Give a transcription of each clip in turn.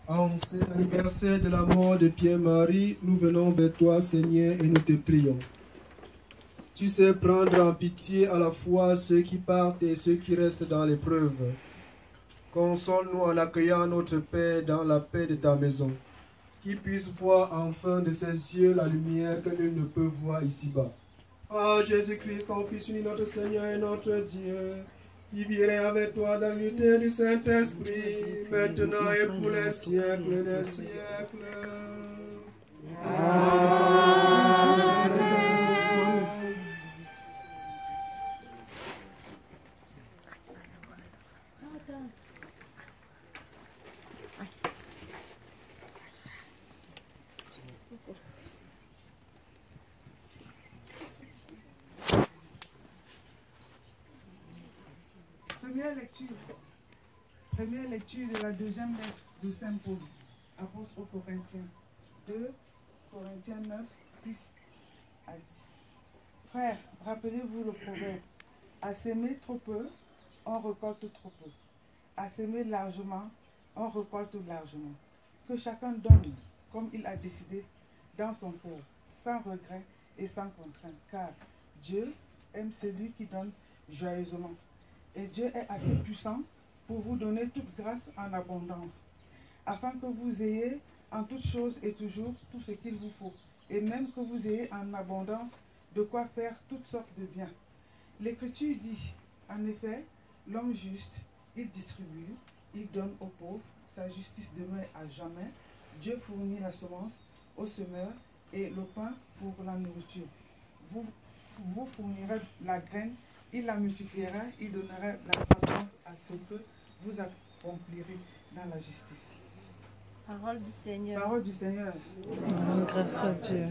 En cet anniversaire de la mort de Pierre-Marie, nous venons vers toi, Seigneur, et nous te prions. Tu sais prendre en pitié à la fois ceux qui partent et ceux qui restent dans l'épreuve. Console-nous en accueillant notre Père dans la paix de ta maison, qu'il puisse voir enfin de ses yeux la lumière que nul ne peut voir ici-bas. Ah, Jésus-Christ, ton Fils uni, notre Seigneur et notre Dieu, qui virait avec toi dans l'unité du Saint-Esprit, maintenant et pour les siècles des siècles. Première lecture de la deuxième lettre de Saint Paul, apôtre aux Corinthiens, 2 Corinthiens 9, 6 à 10. Frères, rappelez-vous le proverbe, à s'aimer trop peu, on récolte trop peu. À s'aimer largement, on récolte largement. Que chacun donne comme il a décidé dans son cœur, sans regret et sans contrainte, car Dieu aime celui qui donne joyeusement. Et Dieu est assez puissant pour vous donner toute grâce en abondance, afin que vous ayez en toutes choses et toujours tout ce qu'il vous faut, et même que vous ayez en abondance de quoi faire toutes sortes de biens. L'Écriture dit, en effet, l'homme juste, il distribue, il donne aux pauvres, sa justice demeure à jamais. Dieu fournit la semence au semeur et le pain pour la nourriture. Vous fournirez la graine, il la multipliera, il donnera la croissance à ce que vous accomplirez dans la justice. Parole du Seigneur. Parole du Seigneur. Grâce à Dieu.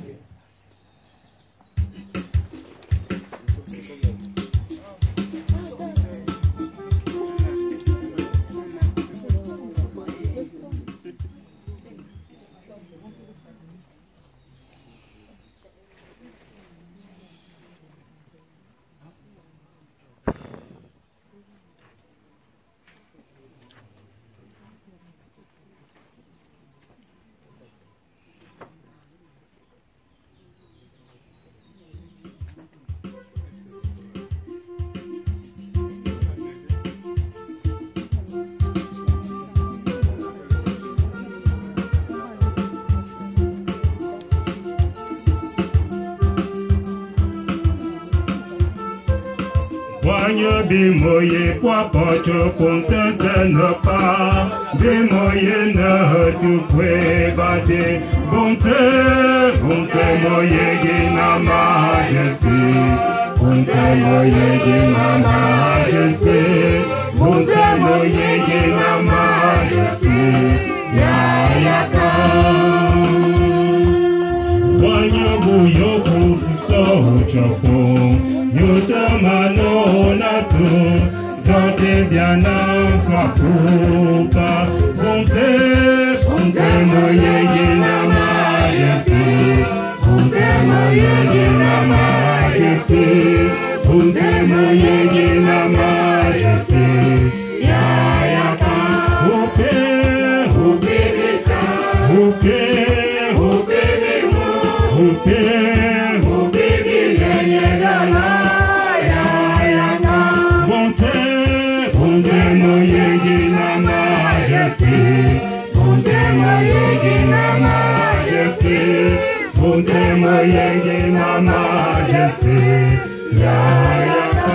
Bimoye kwa pocho konte senopa Bimoye na tukwe bade Bonte, bonte moye gina majesty Bonte moye gina majesty Bonte moye gina majesty Ya yaka Wanya buyo kufiso chapon Yotamano natu, dante diana fakupa. Bonte, bonte moye gina majesty. Bonte moye gina majesty. Bonte moye gina majesty. Ya yaka, hope, hope bisa, hope, hope bimu, hope, hope bilenye dala. Bonte moye gina majesty, bonte moye gina majesty, bonte moye gina majesty, ya yaka.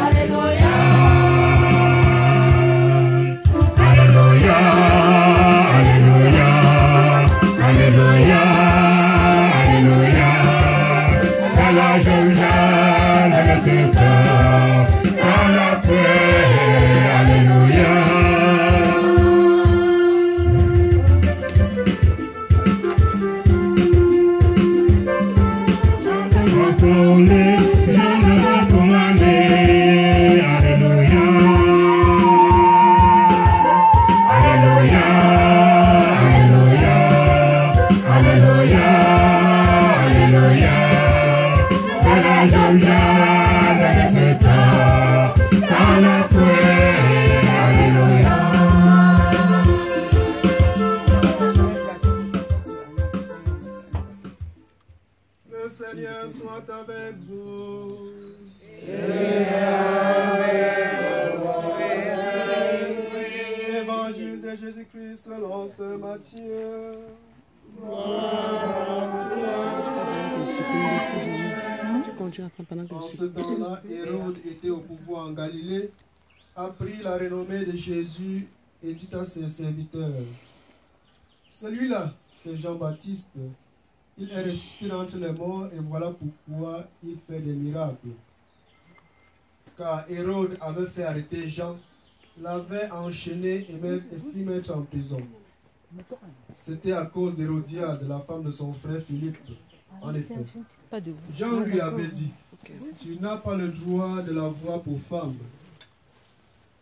Alléluia. Seigneur soit avec vous. Évangile de Jésus-Christ selon saint Matthieu. En ce temps-là, Hérode était au pouvoir en Galilée, apprit la renommée de Jésus et dit à ses serviteurs: celui-là, c'est Jean-Baptiste. Il est ressuscité d'entre les morts et voilà pourquoi il fait des miracles. Car Hérode avait fait arrêter Jean, l'avait enchaîné et fit mettre en prison. C'était à cause d'Hérodiade, la femme de son frère Philippe. En effet, Jean lui avait dit: tu n'as pas le droit de la voir pour femme.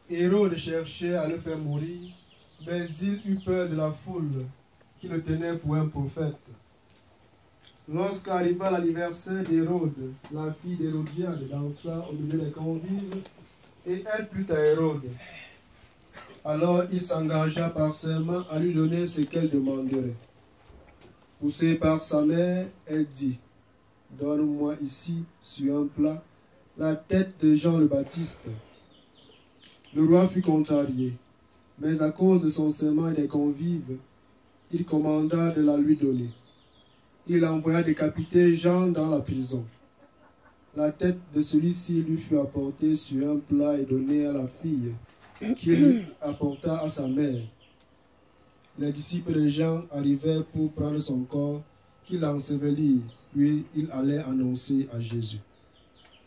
Hérode cherchait à le faire mourir, mais il eut peur de la foule qui le tenait pour un prophète. Lorsqu'arriva l'anniversaire d'Hérode, la fille d'Hérodiade dansa au milieu des convives et elle plut à Hérode. Alors il s'engagea par ses mains à lui donner ce qu'elle demanderait. Poussée par sa mère, elle dit: donne-moi ici, sur un plat, la tête de Jean le Baptiste. Le roi fut contrarié, mais à cause de son serment et des convives, il commanda de la lui donner. Il envoya décapiter Jean dans la prison. La tête de celui-ci lui fut apportée sur un plat et donnée à la fille, qui lui apporta à sa mère. Les disciples de Jean arrivèrent pour prendre son corps, qu'il ensevelit, puis il allait annoncer à Jésus.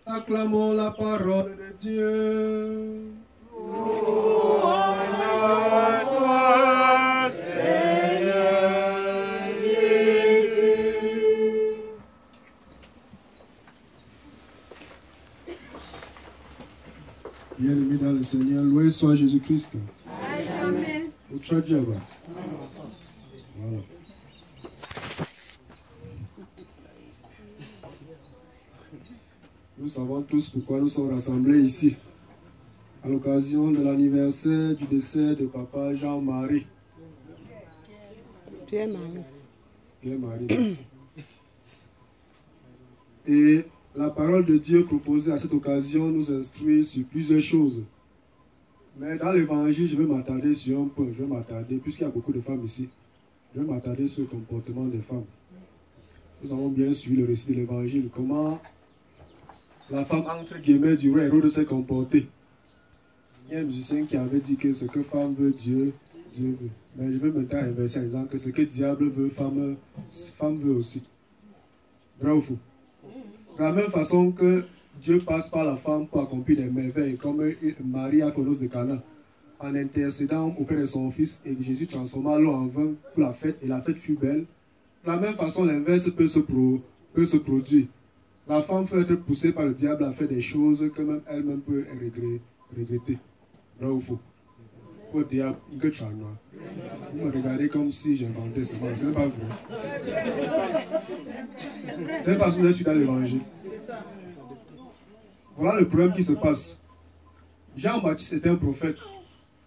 Acclamons la parole de Dieu. Louange à toi, Seigneur Jésus. Bien-aimés dans le Seigneur, loué soit Jésus-Christ. Amen. Voilà. Nous savons tous pourquoi nous sommes rassemblés ici, à l'occasion de l'anniversaire du décès de papa Jean-Marie. Pierre-Marie. Pierre-Marie, merci. Et la parole de Dieu proposée à cette occasion nous instruit sur plusieurs choses. Mais dans l'évangile, je vais m'attarder sur un point. Je vais m'attarder, puisqu'il y a beaucoup de femmes ici, je vais m'attarder sur le comportement des femmes. Nous avons bien suivi le récit de l'évangile, comment la femme, entre guillemets, du roi Hérode s'est comportée. Il y a un musicien qui avait dit que ce que femme veut, Dieu veut. Mais je vais maintenant inverser en disant que ce que diable veut, femme veut aussi. Vrai ou faux? De la même façon que Dieu passe par la femme pour accomplir des merveilles, comme Marie a fait aux noces de Cana, en intercédant auprès de son fils, et que Jésus transforma l'eau en vin pour la fête, et la fête fut belle. De la même façon, l'inverse peut se produire. La femme peut être poussée par le diable à faire des choses que même elle-même peut regretter. Vrai ou faux? Vous me regardez comme si j'inventais ça. Ce n'est pas vrai. Ce n'est pas ce que je suis dans l'évangile. Voilà le problème qui se passe. Jean-Baptiste est un prophète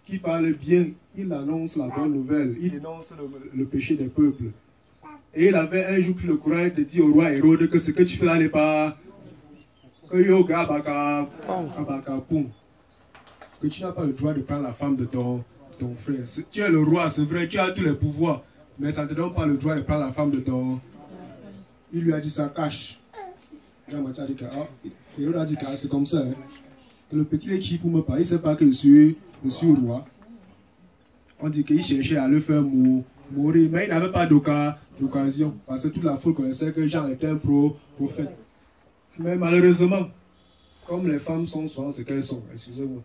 qui parle bien. Il annonce la bonne nouvelle. Il dénonce le péché des peuples. Et il avait un jour pris le courage de dire au roi Hérode que ce que tu fais là n'est pas... Que tu n'as pas le droit de prendre la femme de ton frère. Tu es le roi, c'est vrai, tu as tous les pouvoirs. Mais ça ne te donne pas le droit de prendre la femme de ton... Il lui a dit ça cache. Jean-Baptiste a dit que Hérode a dit que c'est comme ça. Hein. Que le petit est qui pour me parler, il ne sait pas que je suis roi. On dit qu'il cherchait à le faire mourir, mais il n'avait pas d'occasion. Parce que toute la foule connaissait que Jean était un prophète. Mais malheureusement, comme les femmes sont souvent ce qu'elles sont, excusez-moi.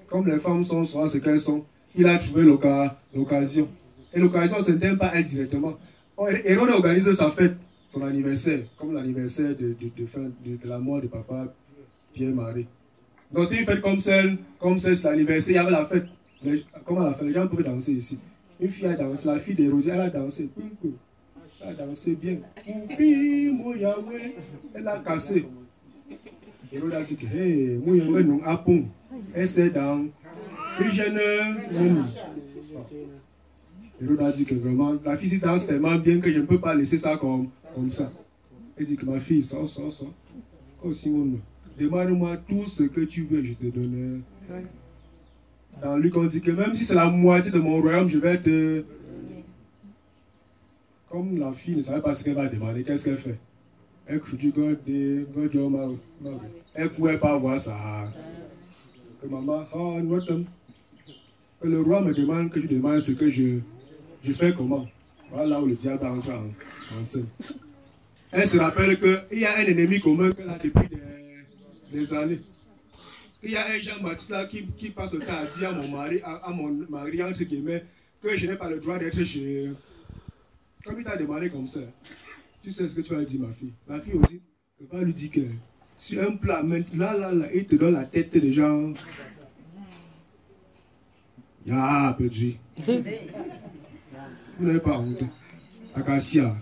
Comme les femmes sont souvent ce qu'elles sont, il a trouvé l'occasion. Et l'occasion, ce n'était pas elle directement. Hérode organise sa fête, son anniversaire, comme l'anniversaire de la mort de papa Pierre-Marie. Donc c'était une fête comme celle, c'est l'anniversaire, il y avait la fête. Comment la fête? Les gens pouvaient danser ici. Une fille a dansé, la fille d'Hérode, elle a dansé. Elle a dansé bien. Elle a cassé. Hérode a dit que, hey, moi, je vais à Pont. Elle s'est dans. Hérode a dit que vraiment, la fille danse tellement bien que je ne peux pas laisser ça comme ça. Elle dit que ma fille, ça. Oh Simone, demande-moi tout ce que tu veux, je te donne. Oui. Dans Luc, on dit que même si c'est la moitié de mon royaume, je vais te... Comme la fille ne savait pas ce qu'elle va demander, qu'est-ce qu'elle fait? Elle dit God, elle ne pouvait pas voir ça. Que maman, oh, que le roi me demande que je demande ce que je fais comment. Voilà où le diable entre en scène. Elle se rappelle qu'il y a un ennemi commun qu'elle a depuis des années. Il y a un Jean-Baptiste là qui passe le temps à dire à mon mari, entre guillemets, que je n'ai pas le droit d'être chez eux. Comme il t'a demandé comme ça, tu sais ce que tu vas dire, ma fille. Ma fille aussi, ne pas lui dire que sur un plat, là, il te donne la tête des gens. Ya, petit. Vous n'avez pas honte. Acacia.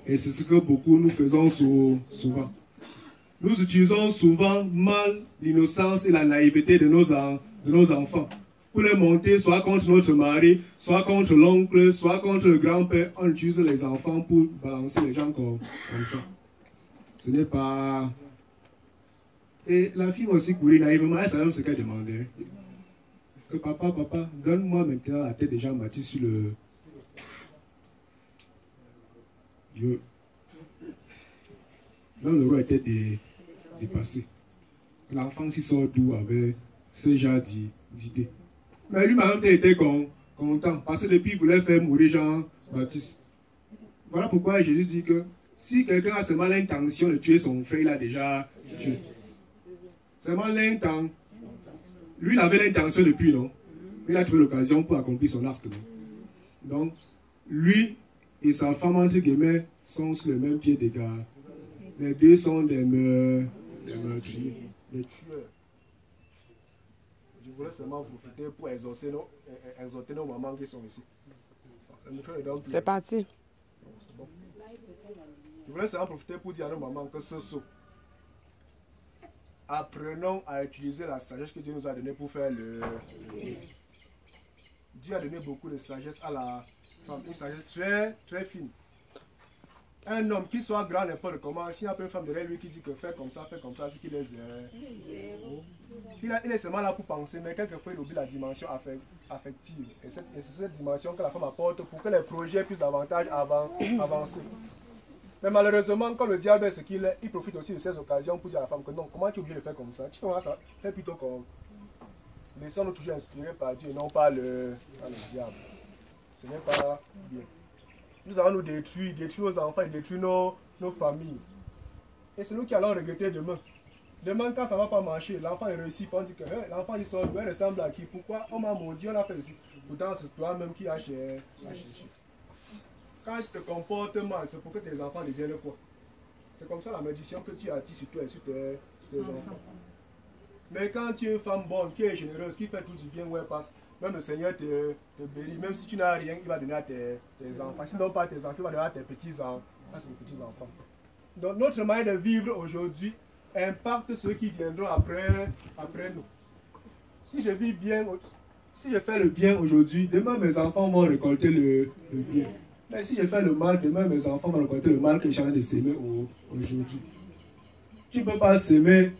Et c'est ce que beaucoup nous faisons souvent. Nous utilisons souvent mal l'innocence et la naïveté de nos enfants. Pour les monter soit contre notre mari, soit contre l'oncle, soit contre le grand-père. On utilise les enfants pour balancer les gens comme ça. Ce n'est pas... Et la fille aussi courir naïvement, elle savait même ce qu'elle demandait. Que papa, donne-moi maintenant la tête de Jean-Baptiste sur le... Dieu. Même le roi était dépassé. L'enfant s'y sort d'où avec ce genre d'idées. Mais lui-même était content parce que depuis il voulait faire mourir Jean-Baptiste. Voilà pourquoi Jésus dit que si quelqu'un a seulement l'intention de tuer son frère, il a déjà tué. Seulement l'intention. Lui, il avait l'intention depuis, non? Il a trouvé l'occasion pour accomplir son acte, non? Donc, lui et sa femme, entre guillemets, sont sur le même pied d'égard. Les deux sont des meurtriers, des tueurs. Je voulais seulement profiter pour exhorter nos mamans qui sont ici. C'est parti. Bon. Je voulais seulement profiter pour dire à nos mamans que ce saut. Apprenons à utiliser la sagesse que Dieu nous a donnée pour faire le bien. Dieu a donné beaucoup de sagesse à la femme, une sagesse très, très fine. Un homme qui soit grand n'importe comment, s'il n'y a pas une femme derrière lui qui dit que fais comme ça, c'est qu'il est zéro. Il est seulement là pour penser, mais quelquefois il oublie la dimension affective. Et c'est cette dimension que la femme apporte pour que les projets puissent davantage avancer. Mais malheureusement, comme le diable est ce qu'il est, il profite aussi de ces occasions pour dire à la femme que non, comment tu es obligé de faire comme ça? Tu commences à faire plutôt comme... Laissons-nous toujours inspirés par Dieu et non par le diable. Ce n'est pas bien. Nous allons nous détruire nos enfants et détruire nos familles. Et c'est nous qui allons regretter demain. Demain, quand ça ne va pas marcher, l'enfant est réussi, on dit que hey, l'enfant il sort, il ressemble à qui? Pourquoi on m'a maudit, on a fait ici? Pourtant, c'est toi-même qui as cherché. Quand tu te comportes mal, c'est pour que tes enfants deviennent quoi? C'est comme ça la malédiction que tu attires sur toi et sur tes enfants. Mais quand tu es une femme bonne, qui est généreuse, qui fait tout du bien où elle passe, même le Seigneur te bénit, même si tu n'as rien, il va donner à tes enfants. Sinon pas tes enfants, il va donner à tes petits-enfants. Donc notre manière de vivre aujourd'hui impacte ceux qui viendront après nous. Si je vis bien, si je fais le bien aujourd'hui, demain mes enfants vont récolter le bien. Mais si je fais le mal, demain mes enfants vont récolter le mal que j'ai envie de s'aimer aujourd'hui. Tu ne peux pas s'aimer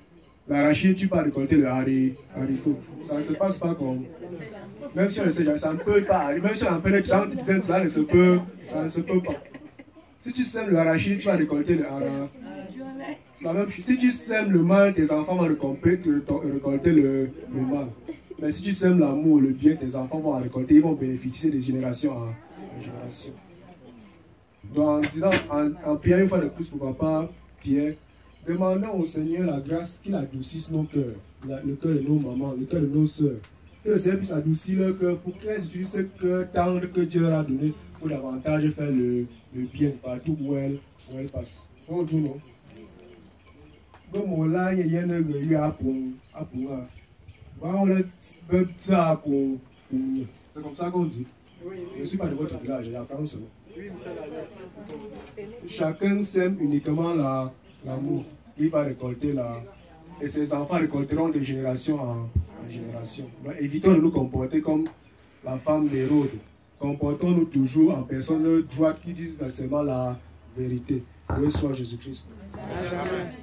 l'arachide, tu peux récolter le haricot. Ça ne se passe pas comme... Même si on le sait, ça ne peut pas arriver. Même si on en connaît 30 dizaines, ça ne se peut pas. Si tu sèmes le arachide, tu vas récolter le haricot. C'est la même chose. Si tu sèmes le mal, tes enfants vont récolter le mal. Mais si tu sèmes l'amour, le bien, tes enfants vont récolter, ils vont bénéficier de génération en génération. Donc en priant une fois de plus pour papa Pierre, demandons au Seigneur la grâce qu'il adoucisse nos cœurs, le cœur de nos mamans, le cœur de nos soeurs. Que le Seigneur puisse adoucir leur cœur pour qu'elles utilisent ce cœur tendre que Dieu leur a donné pour davantage faire le bien partout où elles passent. Bonjour, non? C'est comme ça qu'on dit. Je ne suis pas de votre village, j'apprends seulement. Chacun sème uniquement l'amour. Il va récolter et ses enfants récolteront de génération en génération. Donc, évitons de nous comporter comme la femme d'Hérode. Comportons-nous toujours en personne droite qui disent seulement la vérité. Loué soit Jésus-Christ. Amen.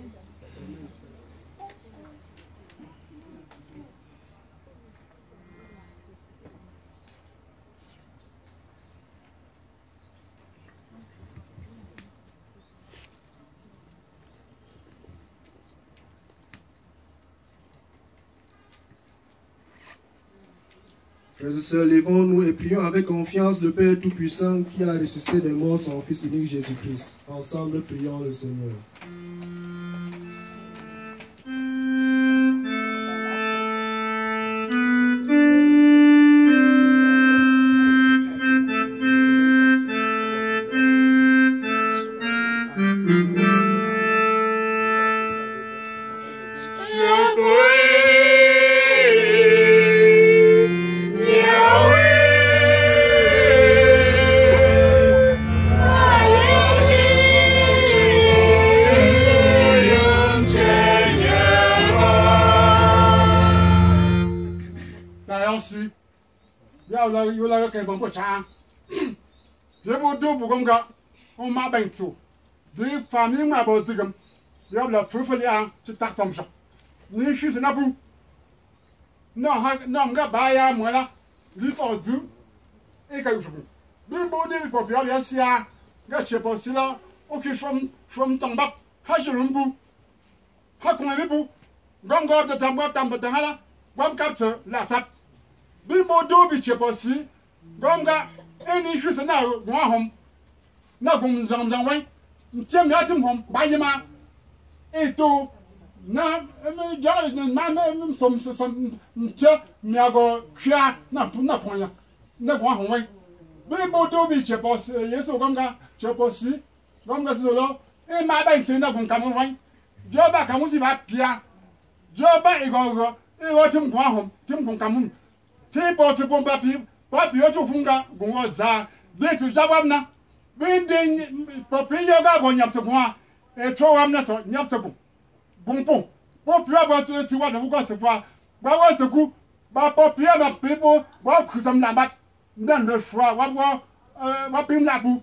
Frères et sœurs, levons-nous et prions avec confiance le Père Tout-Puissant qui a ressuscité des morts son Fils unique Jésus-Christ. Ensemble, prions le Seigneur. Famille m'a besoin de dire la feu fait un petit tartam ça. Ni je suis na bu. Non non nga ba ya moi là. Lui pour du et quelque chose. Bi bo de pour bien bien sia. Nga che pas si là. OK from tamba. Ha je rumbu. Ha ko me bu. Gongo de tamba tanga. Bam capte la sap. Bi bo do bi che pas si. Gonga eni je suis na moi hom. Na gum zam zam wai. Tiens, mais tu m'as pas dit ma. Et tout, non, mais j'ai même son tiens, mais à go, kia, n'a point, n'a point, oui. Mais bon, d'où j'ai passé, yes, au ganga, j'ai passé, ganga solo, et ma bain, c'est n'a qu'on camon, oui. Dieu va comme si va pia. Dieu va et go, et what him go home, Tim con camon. T'es pas fait bon papier, papier, tu funga, gonga, za, mais tu jabamna. Binding papier yoga bon yapsegwa et trop amna so yapsegu bonpon bon plus about tu vois de vous quoi c'est quoi ba was de coup ba papier ma people ba kusam na bat nan de choix wa pim la bu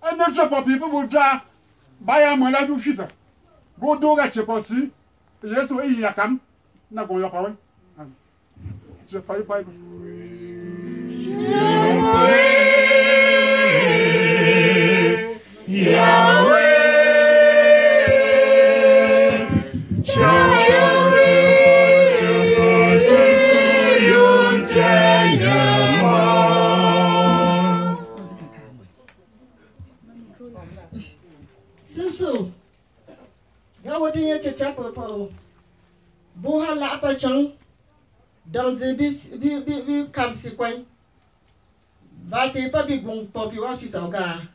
un autre papier pour dra ba ya mo la du fisa go do ga che posi yeso e yakam na go yo pa we je fai pa Yahweh, Susu, Gawadi Chapo, Bohala Apachang, dans the big camp sequin. But a puppy bon popularity toga.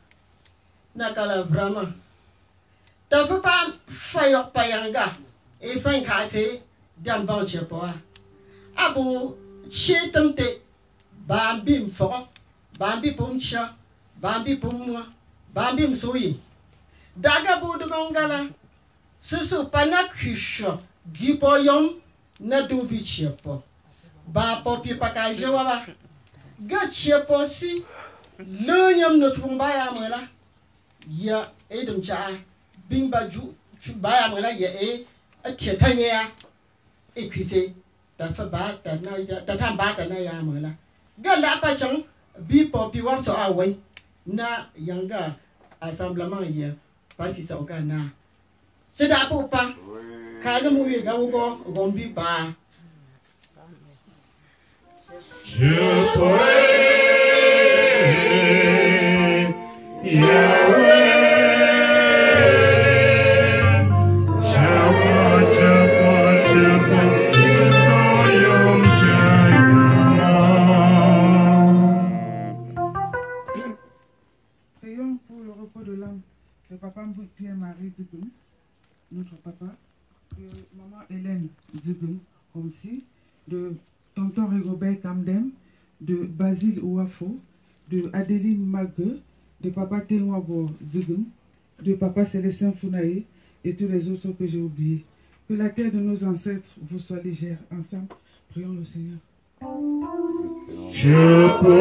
Nakala Brahma. Tafapa fire payanga, a fine kate, damn bonchepoa. Abu chetamte, bambim for, bambi puncha, bambi pumwa, bambim sui. Dagabu de gongala, susu panakusha, gipoyom, nadubi chepo. Ba popi pakajawa, gatchepo si, learnium not bumbaya mela. Ya edum cha bimba ju baya mala ya a chetanya e kwise ta fa ba ta na ya ta tham ba ta na ya mala ga la pa chang bi po pi wa to awai na yanga assemblement ya pa si so ga na se da pu pa ka ga mu ye ga wo go gombi ba je pray Yahweh, prions pour le repos de l'âme de papa Pierre-Marie Dibun, notre papa, de maman Hélène Dibun, comme si, de tonton Rigobert Kamdem, de Basile Ouafo, de Adeline Mague, de papa Tenwabo Dibun, de papa Célestin Founaï et tous les autres que j'ai oubliés. Que la terre de nos ancêtres vous soit légère. Ensemble, prions le Seigneur. Je prie,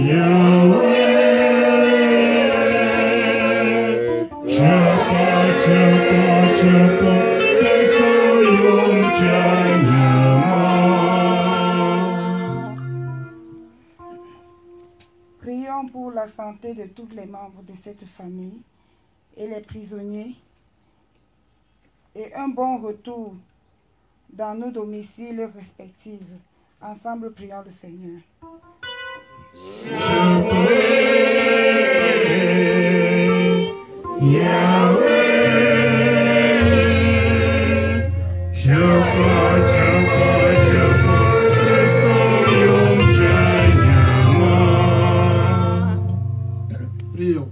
Yahweh. Prions pour la santé de tous les membres de cette famille et les prisonniers et un bon retour dans nos domiciles respectifs. Ensemble, prions le Seigneur. Prions.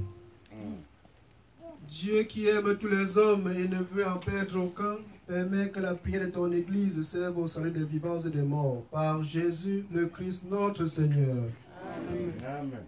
Dieu qui aime tous les hommes et ne veut en perdre aucun, permet que la prière de ton Église serve au salut des vivants et des morts. Par Jésus le Christ notre Seigneur. Amen.